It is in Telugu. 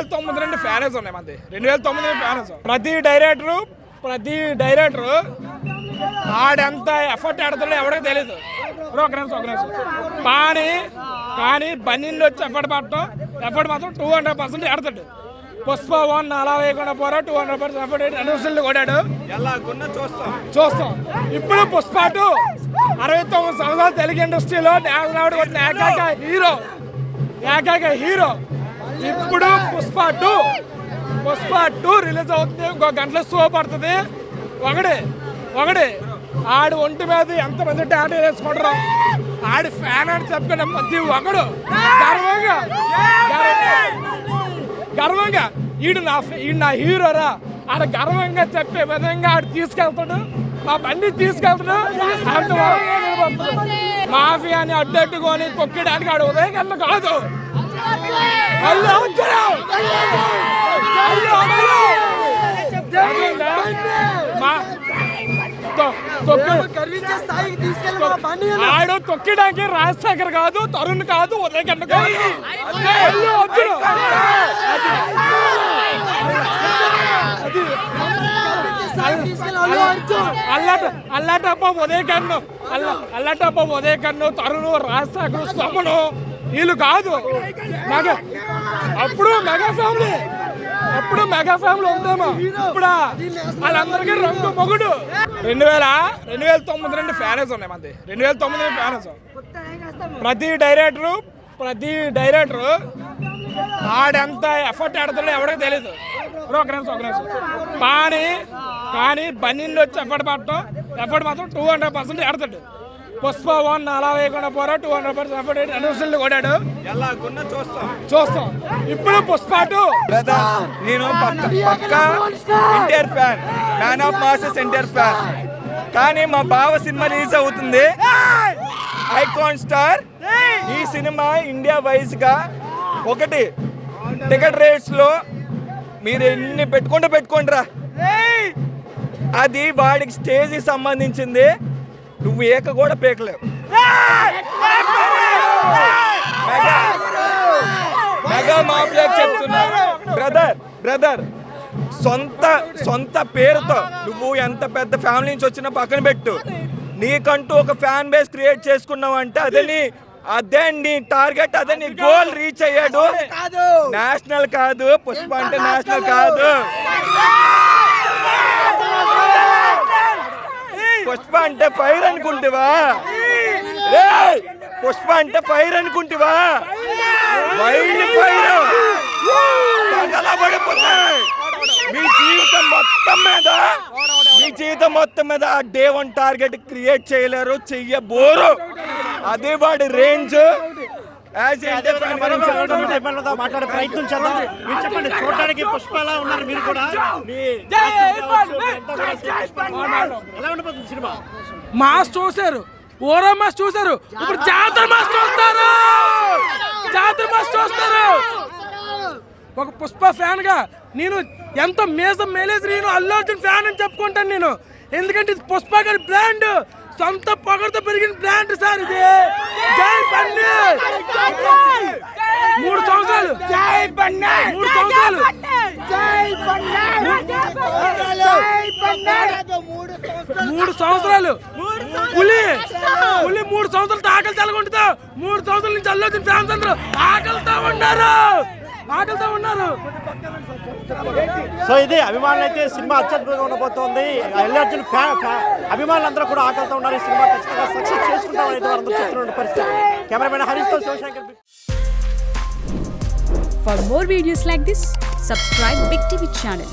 2009 నుండి ఫ్యాన్స్ ఉన్నాయి మంది 2009 ఫ్యాన్స్. ప్రతి డైరెక్టరు ఆడంత ఎఫర్ట్ ఆడుతుందో ఎవరికి తెలియదు. ఒక నిమిషం కానీ బన్నీళ్ళు వచ్చి ఎఫర్ట్ మాత్రం 200% ఆడతాడు. పుష్ప 1 అలా వేయకుండా పోరా 200% ఎఫర్ట్ అనవసరం కొట్టాడు. చూస్తాం. ఇప్పుడు పుష్ప 2 69 సంవత్సరాలు తెలుగు ఇండస్ట్రీలో నాగరావుడు కొట్టిన ఏకైక హీరో. ఇప్పుడు పుష్ప 2 రిలీజ్ అవుతుంది. ఇంకో గంటలో షో పడుతుంది. ఒకటి ఆడు ఒంటి మీద ఎంతమంది టాటూ వేసుకుంటారు. ఆడి ఫ్యాన్ అని చెప్పుకునే ప్రతి ఒక్కడు గర్వంగా ఈడు నా హీరోరా ఆడ గర్వంగా చెప్పే విధంగా ఆడు తీసుకెళ్తాడు. మా బండి తీసుకెళ్తాడు. అంతవరకు మాఫియాని అడ్డట్టుకొని తొక్కడానికి ఆడు ఉదయం కాదు. ఆడు తొక్కడానికి రాజశేఖర్ కాదు, తరుణ్ కాదు, ఉదయకన్న కాదు. అల్లటప్ప ఉదయకన్ను, తరుణ్, రాజశేఖర్, సోమను వీళ్ళు కాదు. అప్పుడు మెగా ఫ్యామిలీ ఉందేమో. ఇప్పుడు వాళ్ళందరికీ రంగు మొగుడు. 2009 నుండి ఫ్యాన్స్ ఉన్నాయి మంది 2009 ఫ్యాన్స్. ప్రతి డైరెక్టరు ఆడంత ఎఫర్ట్ ఆడుతుందో ఎవరికి తెలియదు. ఒక నిమిషం కానీ బన్నీళ్ళు వచ్చి ఎఫర్ట్ మాత్రం 200% ఆడతాడు. పుష్ప 1 అలా వేయకుండా పోరా 200% ఎఫర్ట్ అనవసరం కొట్టాడు. చూస్తాం. ఇప్పుడు పుష్ప 2 నేను పక్కా NTR fan, man of masses NTR fan. కానీ మా బావ సినిమా రిలీజ్ అవుతుంది, ఐకాన్ స్టార్. ఈ సినిమా ఇండియా వైజ్ గా ఒకటి టికెట్ రేట్స్ లో మీరు ఎన్ని పెట్టుకోండిరా, అది వాడికి స్టేజ్ సంబంధించింది. నువ్వు ఏక కూడా పేకలేవు. మెగా మాఫియా చెప్తున్నా బ్రదర్, సొంత పేరుతో నువ్వు ఎంత పెద్ద ఫ్యామిలీ నుంచి వచ్చినా పక్కన పెట్టు. నీకంటూ ఒక ఫ్యాన్ బేస్ క్రియేట్ చేసుకున్నావు అంటే అదే నీ టార్గెట్, అదే నీ గోల్ రీచ్ అయ్యాడు. నేషనల్ కాదు, పుష్ప అంటే నేషనల్ కాదు. పుష్ప అంటే ఫైర్ అనుకుంటువా? వైల్డ్ ఫైర్ పడిపోతాయి. మీ జీవితం మొత్తం మీద ఆ డే 1 టార్గెట్ క్రియేట్ చేయలేరు, చెయ్యబోరు. అదే వాడి రేంజ్. మాట్లాడే ప్రయత్నం చేద్దాం. మీరు చెప్పండి, చూడడానికి పుష్పలా ఉన్నారు మీరు కూడా. ఎలా ఉండబోతుంది సినిమా? మాస్ చూసారు, ఓరో మాస్ చూసారు, ఇప్పుడు జాతర మాస్ చూస్తారు. ఒక పుష్ప ఫ్యాన్ గా నేను ఎంతో మేలేజ్ నేను అల్లు అర్జున్ ఫ్యాన్ అని చెప్పుకుంటాను నేను. ఎందుకంటే ఇది పుష్ప గారి బ్రాండ్, సొంత పొగరుతో పెరిగిన బ్రాండ్ సార్ ఇది. జై బండి 3 సంవత్సరాలు పులి 3 సంవత్సరాలతో ఆకలి తలగొంటుతా. 3 సంవత్సరాల నుంచి అల్లు అర్జున్ ఫ్యాన్స్ అందరూ ఆకలితో ఉన్నారు. సో ఇది అభిమానులు అయితే సినిమా అత్యద్భుతంగా ఉండబోతోంది. అల్లు అర్జున్ అభిమానులందరూ కూడా ఆకలితో ఉన్నారు. ఈ సినిమా ఖచ్చితంగా సక్సెస్ చేసుకుంటామని అయితే వారందరూ చెప్తున్న పరిస్థితి. కెమెరామెన్ హరీష్తో Shivashankar. For more videos like this, subscribe Big TV channel.